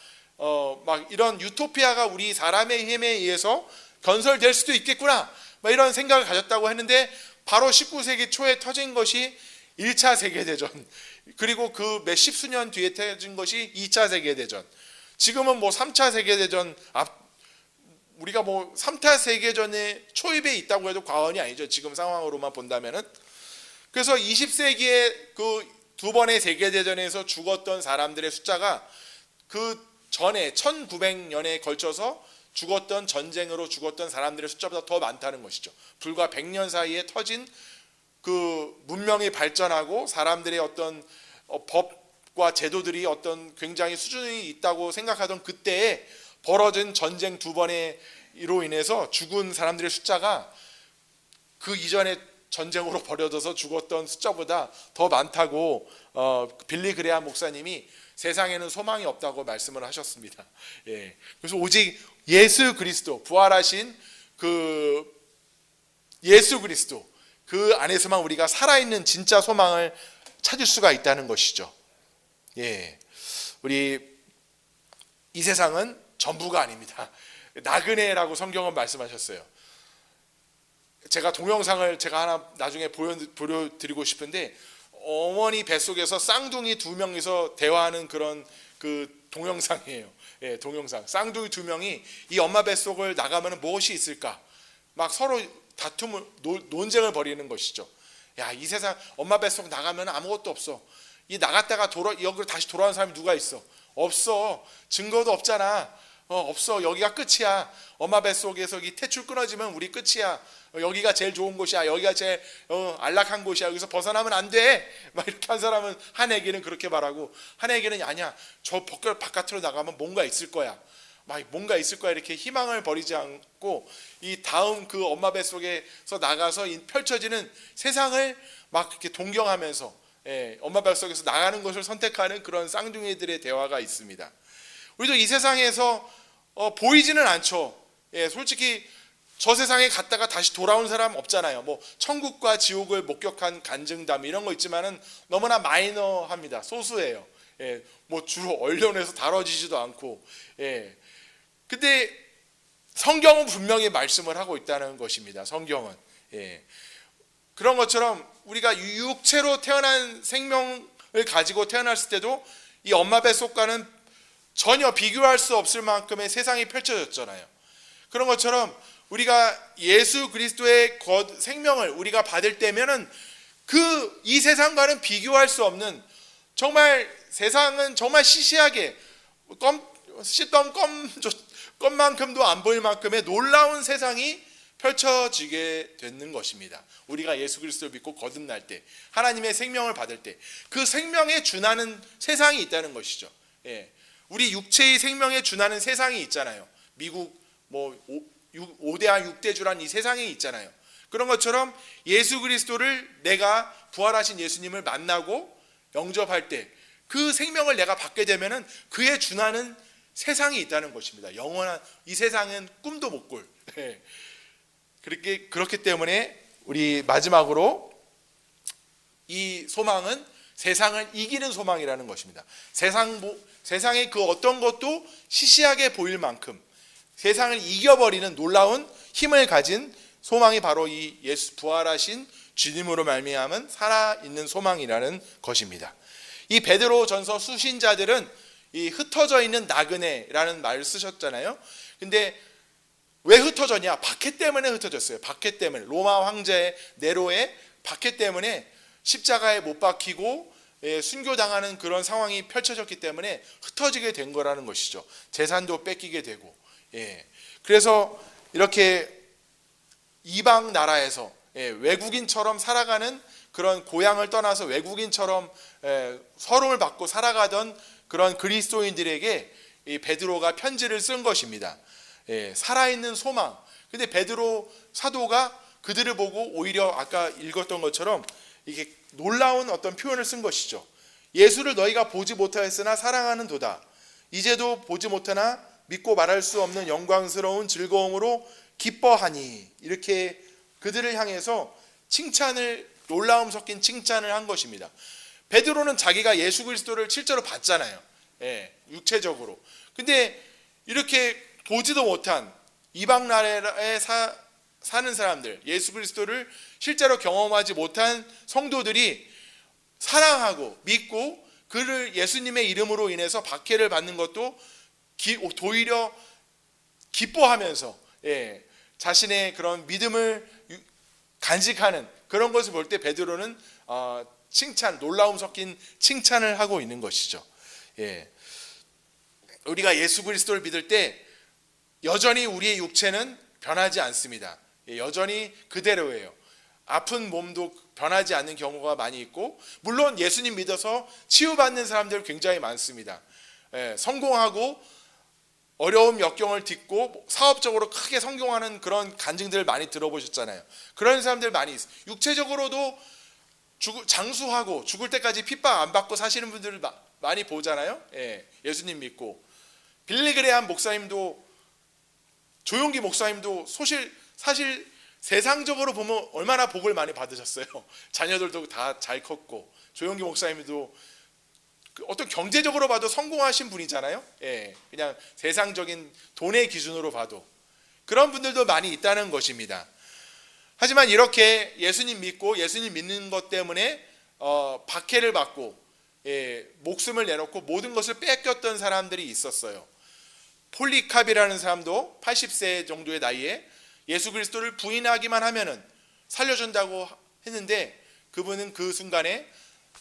막 이런 유토피아가 우리 사람의 힘에 의해서 건설될 수도 있겠구나. 막 이런 생각을 가졌다고 했는데 바로 19세기 초에 터진 것이 1차 세계대전, 그리고 그 몇 십수년 뒤에 터진 것이 2차 세계대전. 지금은 뭐 3차 세계대전 우리가 뭐 3차 세계전의 초입에 있다고 해도 과언이 아니죠. 지금 상황으로만 본다면은. 그래서 20세기에 그 두 번의 세계대전에서 죽었던 사람들의 숫자가 그 전에 1900년에 걸쳐서 죽었던 전쟁으로 죽었던 사람들의 숫자보다 더 많다는 것이죠. 불과 100년 사이에 터진 그 문명이 발전하고 사람들의 어떤 법과 제도들이 어떤 굉장히 수준이 있다고 생각하던 그때에 벌어진 전쟁 두 번으로 인해서 죽은 사람들의 숫자가 그 이전에 전쟁으로 벌어져서 죽었던 숫자보다 더 많다고 빌리 그레함 목사님이 세상에는 소망이 없다고 말씀을 하셨습니다. 예. 그래서 오직 예수 그리스도, 부활하신 그 예수 그리스도, 그 안에서만 우리가 살아있는 진짜 소망을 찾을 수가 있다는 것이죠. 예. 우리 이 세상은 전부가 아닙니다. 나그네라고 성경은 말씀하셨어요. 제가 동영상을 제가 하나 나중에 보여드리고 싶은데, 어머니 뱃속에서 쌍둥이 두 명이서 대화하는 그런 그 동영상이에요. 예, 동영상. 쌍둥이 두 명이 이 엄마 뱃속을 나가면 무엇이 있을까? 막 서로 다툼을 논쟁을 벌이는 것이죠. 야, 이 세상 엄마 뱃속 나가면 아무것도 없어. 이 나갔다가 여기로 다시 돌아온 사람이 누가 있어? 없어. 증거도 없잖아. 없어. 여기가 끝이야. 엄마 뱃속에서 이 탯줄 끊어지면 우리 끝이야. 여기가 제일 좋은 곳이야. 여기가 제일 안락한 곳이야. 여기서 벗어나면 안 돼. 막 이렇게 한 사람은, 한 애기는 그렇게 말하고, 한 애기는 아니야. 저 바깥으로 나가면 뭔가 있을 거야. 막 뭔가 있을 거야. 이렇게 희망을 버리지 않고 이 다음 그 엄마 뱃속에서 나가서 펼쳐지는 세상을 막 이렇게 동경하면서, 예, 엄마 뱃속에서 나가는 것을 선택하는 그런 쌍둥이들의 대화가 있습니다. 우리도 이 세상에서 보이지는 않죠. 예, 솔직히 저 세상에 갔다가 다시 돌아온 사람 없잖아요. 뭐 천국과 지옥을 목격한 간증담 이런 거 있지만은 너무나 마이너합니다. 소수예요. 예, 뭐 주로 언론에서 다뤄지지도 않고. 예. 근데 성경은 분명히 말씀을 하고 있다는 것입니다. 성경은. 예. 그런 것처럼 우리가 육체로 태어난 생명을 가지고 태어났을 때도 이 엄마 뱃속과는 전혀 비교할 수 없을 만큼의 세상이 펼쳐졌잖아요. 그런 것처럼 우리가 예수 그리스도의 생명을 우리가 받을 때면은 이 세상과는 비교할 수 없는, 정말 세상은 정말 시시하게 씻던 껌만큼도 안 보일 만큼의 놀라운 세상이 펼쳐지게 되는 것입니다. 우리가 예수 그리스도를 믿고 거듭날 때, 하나님의 생명을 받을 때 그 생명에 준하는 세상이 있다는 것이죠. 예. 우리 육체의 생명에 준하는 세상이 있잖아요. 미국 뭐 5대와 6대주란 이 세상이 있잖아요. 그런 것처럼 예수 그리스도를 내가 부활하신 예수님을 만나고 영접할 때 그 생명을 내가 받게 되면은 그에 준하는 세상이 있다는 것입니다. 영원한, 이 세상은 꿈도 못 꿀. 그렇기 때문에 우리 마지막으로 이 소망은 세상을 이기는 소망이라는 것입니다. 세상의 그 어떤 것도 시시하게 보일 만큼 세상을 이겨버리는 놀라운 힘을 가진 소망이 바로 이 예수 부활하신 주님으로 말미암은 살아있는 소망이라는 것입니다. 이 베드로 전서 수신자들은 이 흩어져 있는 나그네라는 말을 쓰셨잖아요. 근데 왜 흩어졌냐? 박해 때문에 흩어졌어요. 박해 때문에. 로마 황제 네로의 박해 때문에 십자가에 못 박히고 순교당하는 그런 상황이 펼쳐졌기 때문에 흩어지게 된 거라는 것이죠. 재산도 뺏기게 되고. 그래서 이렇게 이방 나라에서 외국인처럼 살아가는, 그런 고향을 떠나서 외국인처럼 서름을 받고 살아가던 그런 그리스도인들에게 이 베드로가 편지를 쓴 것입니다. 살아있는 소망. 근데 베드로 사도가 그들을 보고 오히려 아까 읽었던 것처럼 이게 놀라운 어떤 표현을 쓴 것이죠. 예수를 너희가 보지 못하였으나 사랑하는도다. 이제도 보지 못하나 믿고 말할 수 없는 영광스러운 즐거움으로 기뻐하니. 이렇게 그들을 향해서 놀라움 섞인 칭찬을 한 것입니다. 베드로는 자기가 예수 그리스도를 실제로 봤잖아요. 육체적으로. 근데 이렇게 보지도 못한 이방 나라에 사는 사람들, 예수 그리스도를 실제로 경험하지 못한 성도들이 사랑하고 믿고 그를 예수님의 이름으로 인해서 박해를 받는 것도 오히려 기뻐하면서 자신의 그런 믿음을 간직하는 그런 것을 볼 때 베드로는 놀라움 섞인 칭찬을 하고 있는 것이죠. 우리가 예수 그리스도를 믿을 때 여전히 우리의 육체는 변하지 않습니다. 여전히 그대로예요. 아픈 몸도 변하지 않는 경우가 많이 있고, 물론 예수님 믿어서 치유받는 사람들 굉장히 많습니다. 성공하고 어려움 역경을 딛고 사업적으로 크게 성공하는 그런 간증들을 많이 들어보셨잖아요. 그런 사람들 많이 있어요. 육체적으로도 장수하고 죽을 때까지 핍박 안 받고 사시는 분들을 많이 보잖아요. 예수님 믿고. 빌리그레함 목사님도, 조용기 목사님도 사실 세상적으로 보면 얼마나 복을 많이 받으셨어요. 자녀들도 다 잘 컸고, 조용기 목사님도 어떤 경제적으로 봐도 성공하신 분이잖아요. 그냥 세상적인 돈의 기준으로 봐도 그런 분들도 많이 있다는 것입니다. 하지만 이렇게 예수님 믿고 예수님 믿는 것 때문에 박해를 받고 목숨을 내놓고 모든 것을 뺏겼던 사람들이 있었어요. 폴리캅이라는 사람도 80세 정도의 나이에 예수 그리스도를 부인하기만 하면은 살려준다고 했는데, 그분은 그 순간에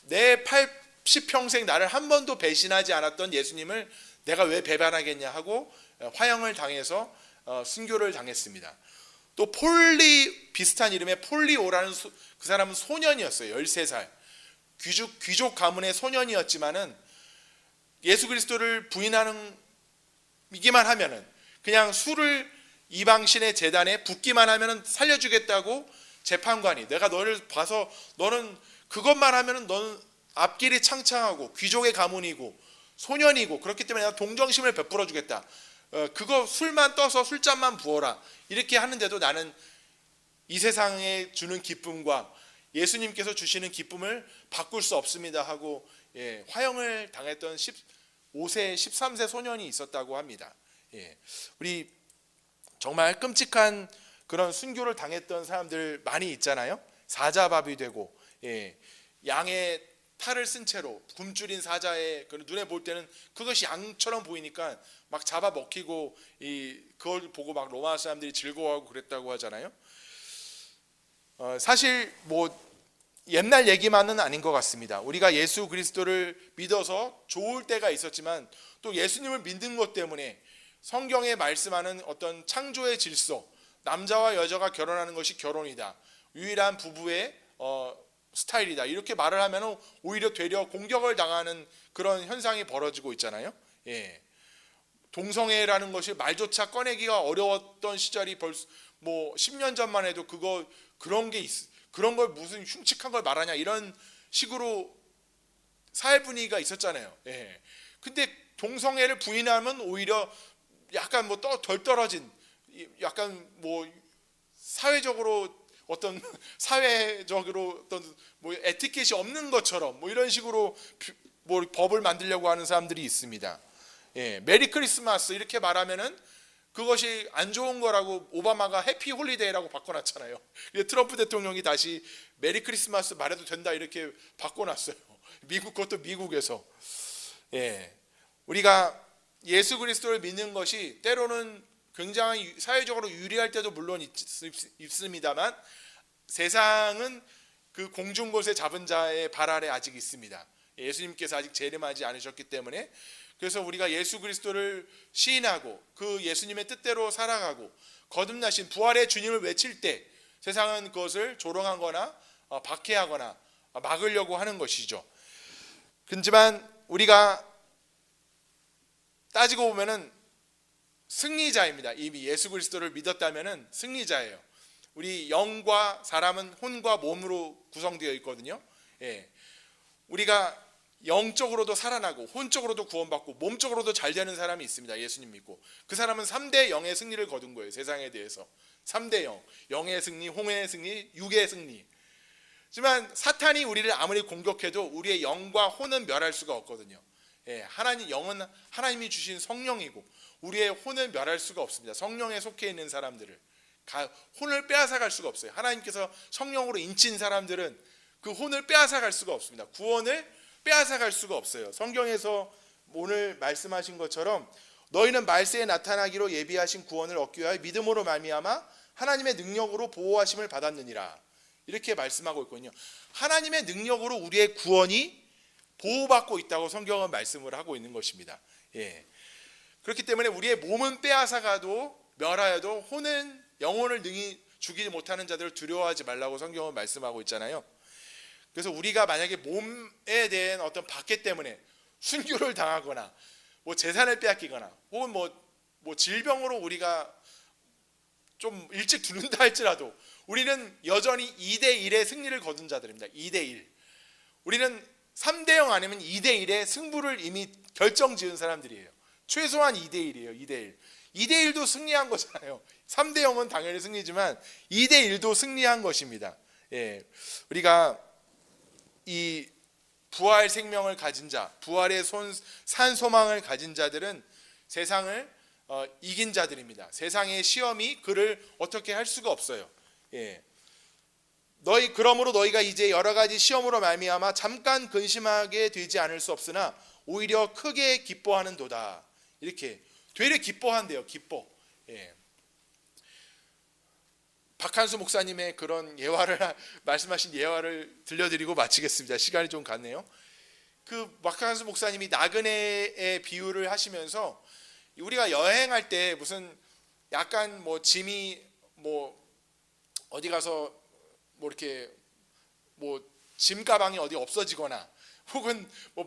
내 80평생 나를 한 번도 배신하지 않았던 예수님을 내가 왜 배반하겠냐 하고 화형을 당해서 순교를 당했습니다. 또 비슷한 이름의 폴리오라는 그 사람은 소년이었어요. 13살 귀족 가문의 소년이었지만은 예수 그리스도를 부인하기만 하면은, 그냥 술을 이방신의 제단에 붓기만 하면은 살려주겠다고 재판관이, 내가 너를 봐서 너는 그것만 하면은 너는 앞길이 창창하고 귀족의 가문이고 소년이고 그렇기 때문에 내가 동정심을 베풀어 주겠다. 그거 술만 떠서 술잔만 부어라. 이렇게 하는데도 나는 이 세상에 주는 기쁨과 예수님께서 주시는 기쁨을 바꿀 수 없습니다 하고 화형을 당했던 15세, 13세 소년이 있었다고 합니다. 우리 정말 끔찍한 그런 순교를 당했던 사람들 많이 있잖아요. 사자밥이 되고 양의 탈을 쓴 채로 굶주린 사자의 눈에 볼 때는 그것이 양처럼 보이니까 막 잡아 먹히고 그걸 보고 막 로마 사람들이 즐거워하고 그랬다고 하잖아요. 사실 옛날 얘기만은 아닌 것 같습니다. 우리가 예수 그리스도를 믿어서 좋을 때가 있었지만 또 예수님을 믿는 것 때문에 성경에 말씀하는 어떤 창조의 질서, 남자와 여자가 결혼하는 것이 결혼이다, 유일한 부부의 스타일이다, 이렇게 말을 하면 오히려 되려 공격을 당하는 그런 현상이 벌어지고 있잖아요. 동성애라는 것이 말조차 꺼내기가 어려웠던 시절이 벌써 10년 전만 해도 그런 걸 무슨 흉측한 걸 말하냐 이런 식으로 사회 분위기가 있었잖아요. 근데 동성애를 부인하면 오히려 약간 덜 떨어진, 약간 사회적으로 어떤 에티켓이 없는 것처럼 이런 식으로 법을 만들려고 하는 사람들이 있습니다. 메리 크리스마스 이렇게 말하면은 그것이 안 좋은 거라고 오바마가 해피 홀리데이라고 바꿔놨잖아요. 트럼프 대통령이 다시 메리 크리스마스 말해도 된다 이렇게 바꿔놨어요. 그것도 미국에서. 우리가 예수 그리스도를 믿는 것이 때로는 굉장히 사회적으로 유리할 때도 물론 있습니다만, 세상은 그 공중 곳에 잡은 자의 발 아래 아직 있습니다. 예수님께서 아직 재림하지 않으셨기 때문에. 그래서 우리가 예수 그리스도를 시인하고 그 예수님의 뜻대로 살아가고 거듭나신 부활의 주님을 외칠 때 세상은 그것을 조롱하거나 박해하거나 막으려고 하는 것이죠. 하지만 우리가 따지고 보면은 승리자입니다. 이미 예수 그리스도를 믿었다면은 승리자예요. 우리 영과 사람은 혼과 몸으로 구성되어 있거든요. 우리가 영적으로도 살아나고 혼적으로도 구원받고 몸적으로도 잘 되는 사람이 있습니다. 예수님 믿고. 그 사람은 3대 영의 승리를 거둔 거예요. 세상에 대해서 3대 영, 영의 승리, 홍의 승리, 육의 승리. 하지만 사탄이 우리를 아무리 공격해도 우리의 영과 혼은 멸할 수가 없거든요. 예, 하나님 영은 하나님이 주신 성령이고 우리의 혼을 멸할 수가 없습니다. 성령에 속해 있는 사람들을 혼을 빼앗아갈 수가 없어요. 하나님께서 성령으로 인친 사람들은 그 혼을 빼앗아갈 수가 없습니다. 구원을 빼앗아갈 수가 없어요. 성경에서 오늘 말씀하신 것처럼 너희는 말세에 나타나기로 예비하신 구원을 얻기 위하여 믿음으로 말미암아 하나님의 능력으로 보호하심을 받았느니라, 이렇게 말씀하고 있거든요. 하나님의 능력으로 우리의 구원이 보호받고 있다고 성경은 말씀을 하고 있는 것입니다. 예. 그렇기 때문에 우리의 몸은 빼앗아가도 멸하여도 혼은 영혼을 능히 죽이지 못하는 자들을 두려워하지 말라고 성경은 말씀하고 있잖아요. 그래서 우리가 만약에 몸에 대한 어떤 박해 때문에 순교를 당하거나 뭐 재산을 빼앗기거나 혹은 뭐 질병으로 우리가 좀 일찍 죽는다 할지라도 우리는 여전히 2대1의 승리를 거둔 자들입니다. 2대1. 우리는 3대0 아니면 2대1의 승부를 이미 결정지은 사람들이에요. 최소한 2대1이에요. 2대1. 2대1도 승리한 거잖아요. 3대0은 당연히 승리지만 2대1도 승리한 것입니다. 예. 우리가 이 부활 생명을 가진 자, 부활의 산 소망을 가진 자들은 세상을 이긴 자들입니다. 세상의 시험이 그를 어떻게 할 수가 없어요. 예. 그러므로 너희가 이제 여러 가지 시험으로 말미암아 잠깐 근심하게 되지 않을 수 없으나 오히려 크게 기뻐하는도다. 이렇게 되려 기뻐한대요. 기뻐. 예. 박한수 목사님의 그런 예화를 말씀하신 예화를 들려드리고 마치겠습니다. 시간이 좀 갔네요. 그 박한수 목사님이 나그네의 비유를 하시면서 우리가 여행할 때 무슨 약간 뭐 짐이 뭐 어디 가서 뭐 이렇게 뭐 짐 가방이 어디 없어지거나 혹은 뭐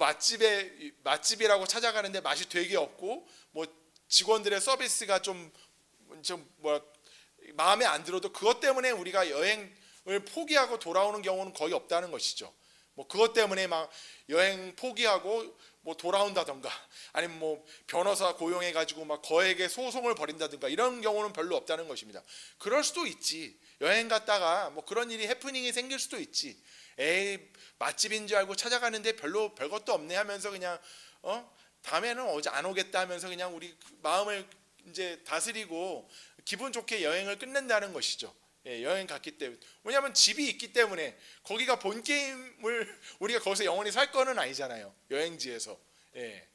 맛집이라고 찾아가는데 맛이 되게 없고 뭐 직원들의 서비스가 좀 마음에 안 들어도 그것 때문에 우리가 여행을 포기하고 돌아오는 경우는 거의 없다는 것이죠. 뭐 그것 때문에 막 여행 포기하고 뭐 돌아온다던가 아니면 뭐 변호사 고용해 가지고 막 거액의 소송을 벌인다든가 이런 경우는 별로 없다는 것입니다. 그럴 수도 있지. 여행 갔다가 뭐 그런 일이 해프닝이 생길 수도 있지. 에이 맛집인 줄 알고 찾아가는데 별것도 없네 하면서 그냥 다음에는 어제 안 오겠다 하면서 그냥 우리 마음을 이제 다스리고 기분 좋게 여행을 끝낸다는 것이죠. 예, 여행 갔기 때문에. 왜냐하면 집이 있기 때문에 거기가 본 게임을 우리가 거기서 영원히 살 거는 아니잖아요. 여행지에서. 예.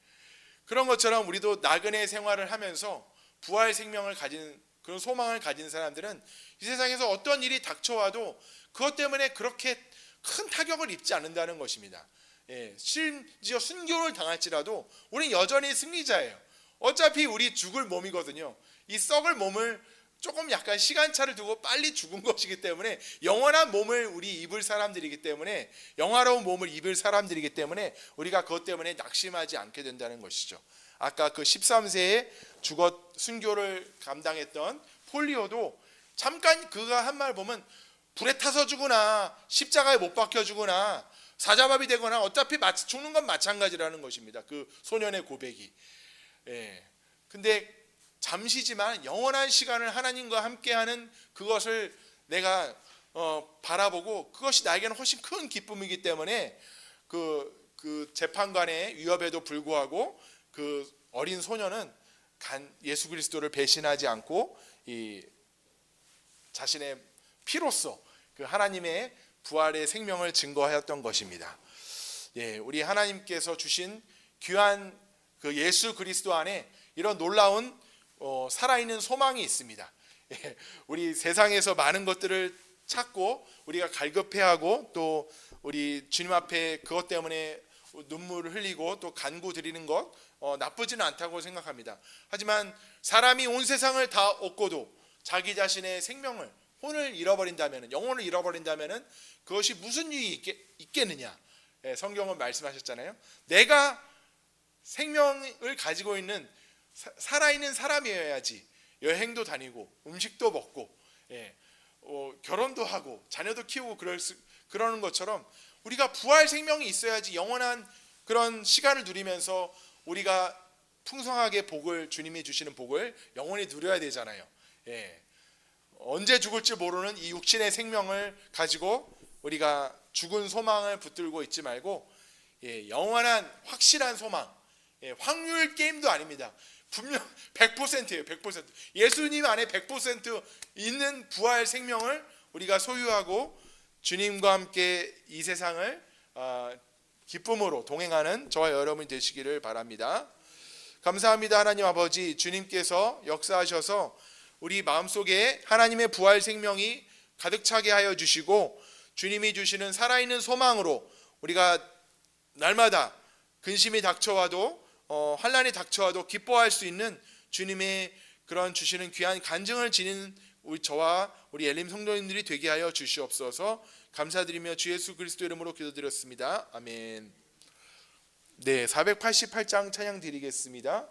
그런 것처럼 우리도 나그네 생활을 하면서 부활 생명을 가진 그런 소망을 가진 사람들은 이 세상에서 어떤 일이 닥쳐와도 그것 때문에 그렇게 큰 타격을 입지 않는다는 것입니다. 예, 심지어 순교를 당할지라도 우리는 여전히 승리자예요. 어차피 우리 죽을 몸이거든요. 이 썩을 몸을 조금 약간 시간차를 두고 빨리 죽은 것이기 때문에 영원한 몸을 우리 입을 사람들이기 때문에 영화로운 몸을 입을 사람들이기 때문에 우리가 그것 때문에 낙심하지 않게 된다는 것이죠. 아까 그 13세에 순교를 감당했던 폴리오도 잠깐 그가 한 말 보면 불에 타서 죽으나 십자가에 못 박혀 죽으나 사자밥이 되거나 어차피 죽는 건 마찬가지라는 것입니다. 그 소년의 고백이. 예. 근데 잠시지만 영원한 시간을 하나님과 함께하는 그것을 내가 바라보고 그것이 나에게는 훨씬 큰 기쁨이기 때문에 그 재판관의 위협에도 불구하고 그 어린 소년은 예수 그리스도를 배신하지 않고 이 자신의 피로써 그 하나님의 부활의 생명을 증거하였던 것입니다. 예, 우리 하나님께서 주신 귀한 그 예수 그리스도 안에 이런 놀라운 살아있는 소망이 있습니다. 예, 우리 세상에서 많은 것들을 찾고 우리가 갈급해하고 또 우리 주님 앞에 그것 때문에 눈물을 흘리고 또 간구 드리는 것 나쁘지는 않다고 생각합니다. 하지만 사람이 온 세상을 다 얻고도 자기 자신의 생명을 혼을 잃어버린다면, 영혼을 잃어버린다면 그것이 무슨 유익이 있겠느냐. 예, 성경은 말씀하셨잖아요. 내가 생명을 가지고 있는 살아있는 사람이어야지 여행도 다니고 음식도 먹고 결혼도 하고 자녀도 키우고 그러는 것처럼 우리가 부활 생명이 있어야지 영원한 그런 시간을 누리면서 우리가 풍성하게 주님이 주시는 복을 영원히 누려야 되잖아요. 예. 언제 죽을지 모르는 이 육신의 생명을 가지고 우리가 죽은 소망을 붙들고 있지 말고 영원한 확실한 소망, 확률 게임도 아닙니다. 분명 100%예요. 100%. 예수님 안에 100% 있는 부활 생명을 우리가 소유하고 주님과 함께 이 세상을 기쁨으로 동행하는 저와 여러분이 되시기를 바랍니다. 감사합니다. 하나님 아버지, 주님께서 역사하셔서 우리 마음속에 하나님의 부활 생명이 가득 차게 하여 주시고 주님이 주시는 살아있는 소망으로 우리가 날마다 근심이 닥쳐와도 환난이 닥쳐와도 기뻐할 수 있는 주님의 그런 주시는 귀한 간증을 지닌 저와 우리 엘림 성도님들이 되게 하여 주시옵소서. 감사드리며 주 예수 그리스도 이름으로 기도드렸습니다. 아멘. 네, 488장 찬양 드리겠습니다.